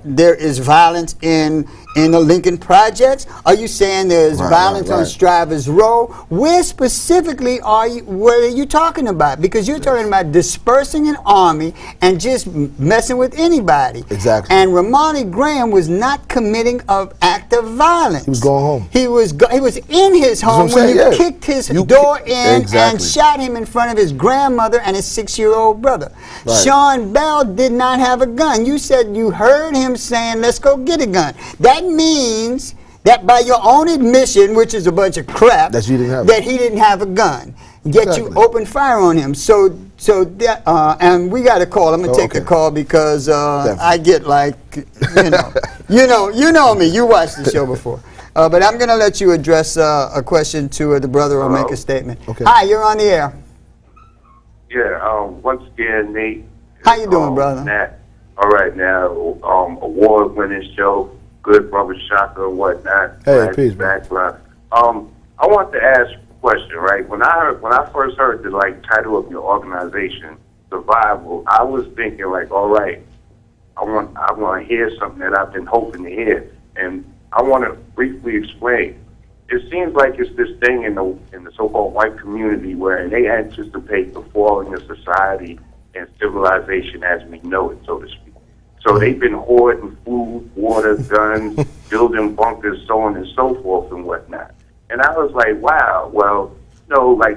there is violence in the Lincoln Projects? Are you saying there's violence on Strivers Row? Where specifically what are you talking about? Because you're talking about dispersing an army and just messing with anybody. Exactly. And Ramani Graham was not committing an act of violence. He was going home. He was in his home when you kicked his door in and shot him in front of his grandmother and his 6-year-old brother. Sean Bell did not have a gun. You said you heard him saying, let's go get a gun. That means that by your own admission, which is a bunch of crap, that he didn't have a gun. Yet you opened fire on him. So that, and we got a call. I'm gonna take the call because I get like, you know me. You watched the show before. But I'm gonna let you address a question to the brother or make a statement. Hi, you're on the air. Yeah. Once again, Nate. How you doing, brother? Nat. All right, now award-winning show. Good brother Shaka and whatnot. Hey, peace, man. I want to ask a question, right? When I first heard the title of your organization, Survival, I was thinking like, all right, I want to hear something that I've been hoping to hear, and I want to briefly explain. It seems like it's this thing in the so-called white community where they anticipate the falling of society and civilization as we know it, so to speak. So they've been hoarding food, water, guns, building bunkers, so on and so forth and whatnot. And I was like, wow, well,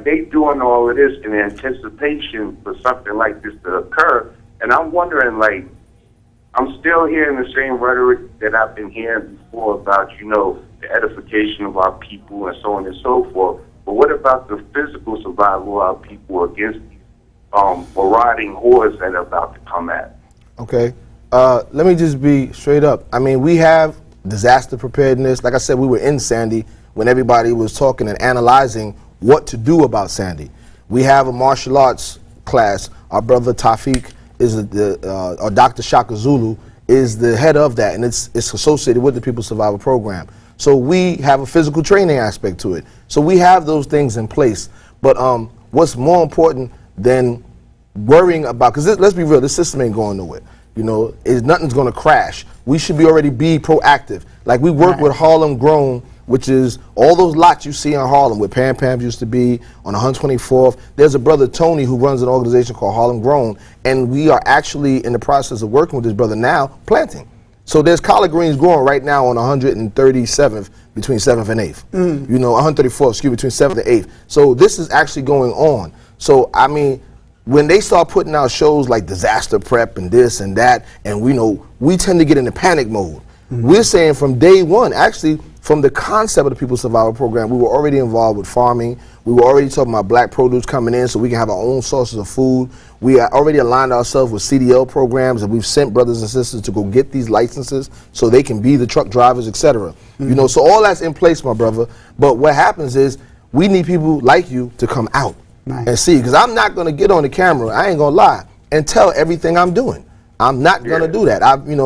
they doing all of this in anticipation for something like this to occur. And I'm wondering, I'm still hearing the same rhetoric that I've been hearing before about, the edification of our people and so on and so forth. But what about the physical survival of our people against these marauding hordes that are about to come at? Okay. Let me just be straight up. I mean, we have disaster preparedness. Like I said, we were in Sandy when everybody was talking and analyzing what to do about Sandy. We have a martial arts class. Our brother Tafik is or Dr. Shaka Zulu is the head of that, and it's associated with the People's Survival Program. So we have a physical training aspect to it. So we have those things in place. But what's more important than worrying about, because let's be real, this system ain't going nowhere. Nothing's going to crash. We should already be proactive. Like we work with Harlem Grown, which is all those lots you see in Harlem where Pam Pam used to be on 124th. There's a brother Tony who runs an organization called Harlem Grown, and we are actually in the process of working with this brother now planting. So there's collard greens growing right now on 137th between 7th and 8th. 134th, between 7th and 8th. So this is actually going on. So I mean, when they start putting out shows like disaster prep and this and that, and we tend to get into panic mode. We're saying from day one, actually from the concept of the People's Survival Program, we were already involved with farming. We were already talking about black produce coming in so we can have our own sources of food. We already aligned ourselves with CDL programs, and we've sent brothers and sisters to go get these licenses so they can be the truck drivers, etc. So all that's in place, my brother. But what happens is we need people like you to come out and see, because I'm not going to get on the camera, I ain't going to lie, and tell everything I'm doing. I'm not going to do that.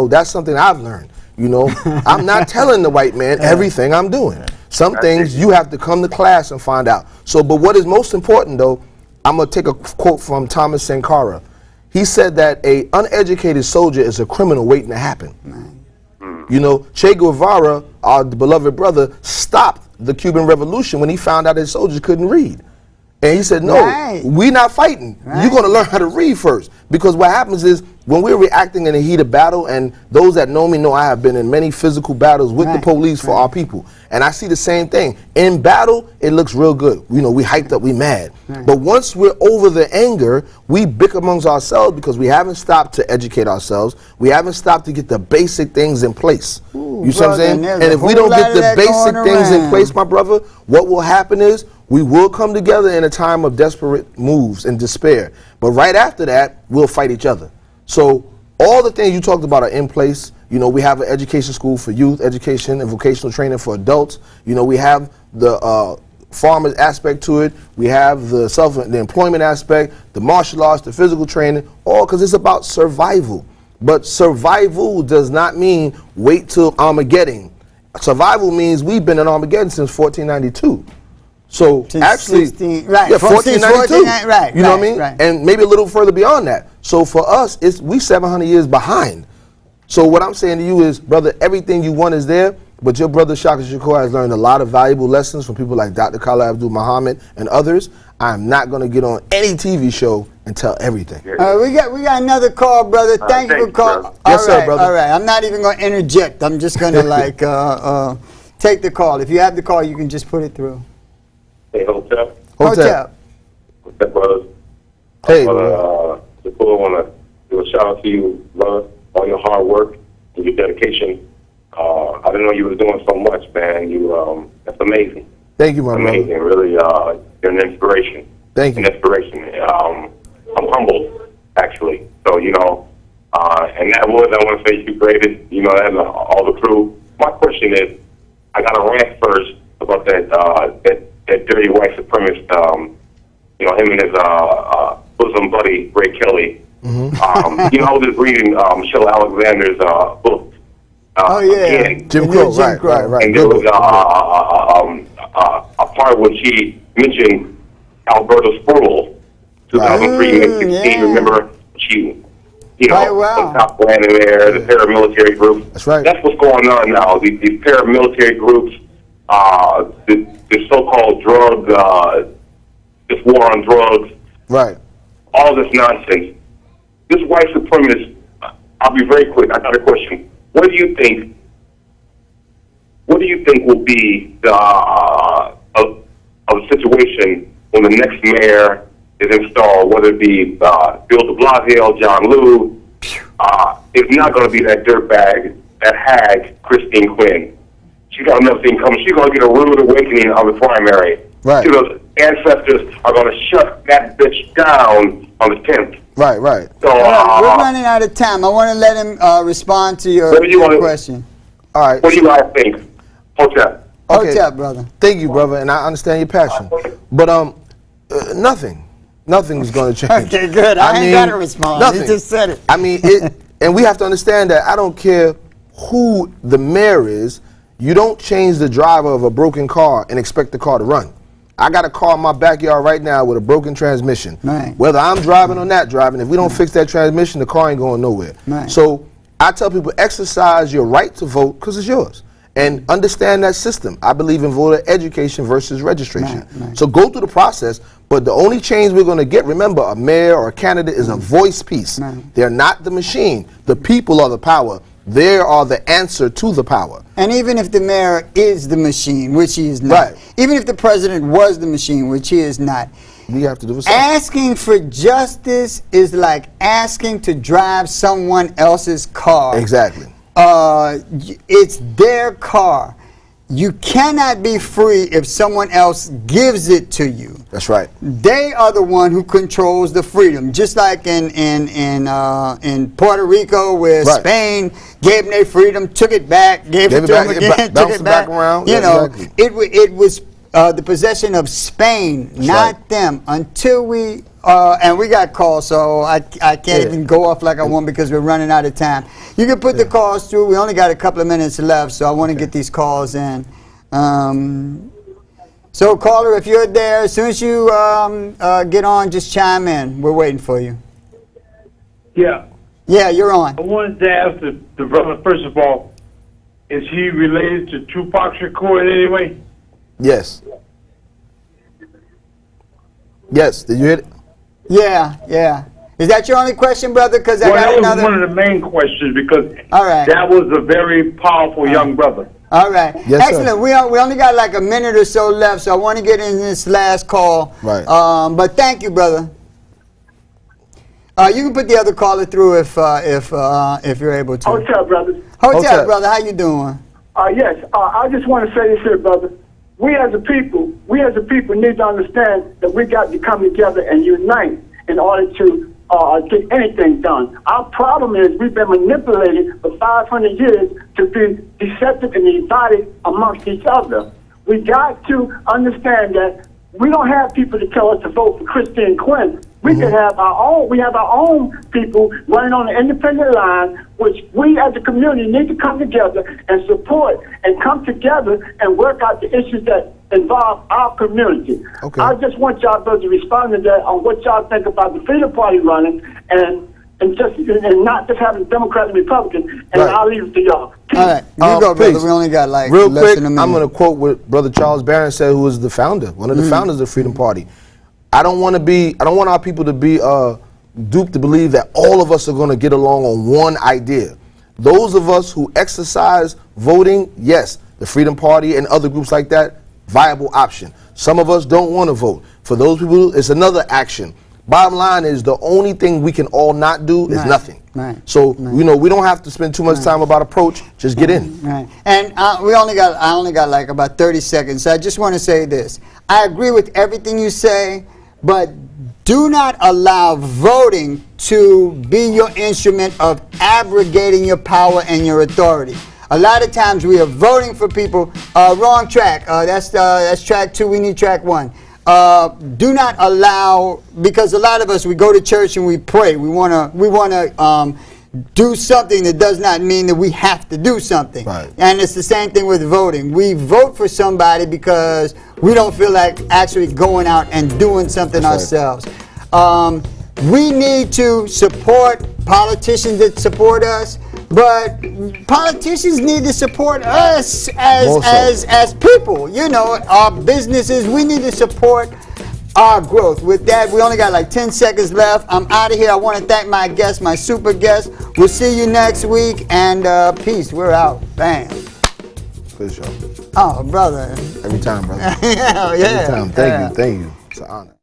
That's something I've learned. I'm not telling the white man everything I'm doing. Some things you have to come to class and find out. So, but what is most important though, I'm going to take a quote from Thomas Sankara. He said that a uneducated soldier is a criminal waiting to happen. Che Guevara, our beloved brother, stopped the Cuban Revolution when he found out his soldiers couldn't read. And he said, no, we're not fighting. You're going to learn how to read first. Because what happens is when we're reacting in a heated battle, and those that know me know I have been in many physical battles with the police for our people. And I see the same thing. In battle, it looks real good. You know, we hyped up, we mad. But once we're over the anger, we bicker amongst ourselves because we haven't stopped to educate ourselves. We haven't stopped to get the basic things in place. You see what I'm saying? And if we don't get the basic things in place, my brother, what will happen is we will come together in a time of desperate moves and despair. But right after that, we'll fight each other. So all the things you talked about are in place. You know, we have an education school for youth education and vocational training for adults. You know, we have the farmers aspect to it. We have the employment aspect, the martial arts, the physical training, all because it's about survival. But survival does not mean wait till Armageddon. Survival means we've been in Armageddon since 1492. So actually, 1492, you know what I mean? And maybe a little further beyond that. So for us, we 700 years behind. So what I'm saying to you is, brother, everything you want is there, but your brother Shaka Shakur has learned a lot of valuable lessons from people like Dr. Khalid Abdul Muhammad and others. I'm not going to get on any TV show and tell everything. We got another call, brother. Thank you for calling. Yes, sir, brother. All right. I'm not even going to interject. I'm just going to take the call. If you have the call, you can just put it through. Hey, Hotep. Hotep. What's up, brothers? Hey, I want to do a shout out to you, brother, all your hard work and your dedication. I didn't know you were doing so much, man. That's amazing. Thank you, my brother. Amazing, really. You're an inspiration. Thank you. An inspiration. I'm humbled, actually. So, you know, and that was, I want to say you created, you know, and all the crew. My question is, I got a rant first about that dirty white supremacist, you know, him and his bosom buddy, Ray Kelly. You know, I was just reading Michelle Alexander's book. Jim Crow, right. And there was a part when she mentioned Alberta Sproul, 2003, 2016. Remember, she, you know, the top brand in there, the paramilitary group. That's right. That's what's going on now. These paramilitary groups, the so-called drug, this war on drugs, right? All this nonsense. This white supremacist. I'll be very quick. I got a question. What do you think? What do you think will be the of the situation when the next mayor is installed? Whether it be Bill de Blasio, John Liu, it's not going to be that dirtbag, that hag, Christine Quinn. She's got another thing coming. She's going to get a rude awakening on the primary. Right. Those ancestors are going to shut that bitch down on the 10th. Right. So, we're running out of time. I want to let him respond to your question. All right. What do you guys think? Hotep. Okay. Hotep, brother. Thank you, brother, and I understand your passion. But nothing is going to change. Okay, good. I ain't got to respond. Nothing. You just said it. I mean, and we have to understand that I don't care who the mayor is. You don't change the driver of a broken car and expect the car to run. I got a car in my backyard right now with a broken transmission. Right. Whether I'm driving or not driving, if we don't fix that transmission, the car ain't going nowhere. Right. So I tell people, exercise your right to vote because it's yours. And understand that system. I believe in voter education versus registration. Right. So go through the process, but the only change we're going to get, remember, a mayor or a candidate is a voice piece. Right. They're not the machine. The people are the power. They are the answer to the power. And even if the mayor is the machine, which he is not, even if the president was the machine, which he is not, we have to do something. Asking for justice is like asking to drive someone else's car. Exactly. It's their car. You cannot be free if someone else gives it to you. That's right. They are the one who controls the freedom. Just like in Puerto Rico, where Spain gave them their freedom, took it back, gave it to them again, took it back around. You know, it was the possession of Spain, not them, until we. And we got calls, so I can't even go off like I want because we're running out of time. You can put the calls through. We only got a couple of minutes left, so I want to get these calls in. So, caller, if you're there, as soon as you get on, just chime in. We're waiting for you. Yeah. Yeah, you're on. I wanted to ask the brother, first of all, is he related to Tupac Shakur in any way? Yes. Yes, did you hit it? Yeah, yeah. Is that your only question, brother? Because I got that another. was one of the main questions because All right. that was a very powerful young brother. All right. Yes, excellent. sir. We only got like a minute or so left, so I want to get in this last call. Right. But thank you, brother. You can put the other caller through if you're able to. Hotel, brothers. Hotel, brother. How you doing? Yes. I just want to say this here, brother. We as a people need to understand that we got to come together and unite in order to get anything done. Our problem is we've been manipulated for 500 years to be deceptive and divided amongst each other. We got to understand that we don't have people to tell us to vote for Christine Quinn. We can have our own. We have our own people running on an independent line, which we as a community need to come together and support and come together and work out the issues that involve our community. Okay. I just want y'all brothers to respond to that on what y'all think about the Freedom Party running and not just having Democrat and Republican. And I'll leave it to y'all. All right, you go, brother. We only got like real less quick. than a minute. I'm going to quote what Brother Charles Barron said, who was the founder, one of the founders of the Freedom Party. I don't want our people to be duped to believe that all of us are going to get along on one idea. Those of us who exercise voting, yes, the Freedom Party and other groups like that, viable option. Some of us don't want to vote. For those people, it's another action. Bottom line is the only thing we can all not do is nothing. Right. So we don't have to spend too much time about approach. Just get in. Right. And I only got like about 30 seconds. So I just want to say this. I agree with everything you say, but do not allow voting to be your instrument of abrogating your power and your authority. A lot of times we are voting for people. Wrong track. That's track 2. We need track 1. Do not allow, because a lot of us, we go to church and we pray. We wanna do something that does not mean that we have to do something. Right. And it's the same thing with voting. We vote for somebody because we don't feel like actually going out and doing something ourselves. We need to support politicians that support us, but politicians need to support us as people. You know, our businesses, we need to support our growth. With that, we only got like 10 seconds left. I'm out of here. I want to thank my guest, my super guest. We'll see you next week, and peace. We're out. Bam. Good show. Oh, brother. Every time, brother. Yeah. Every time. Thank you. It's an honor.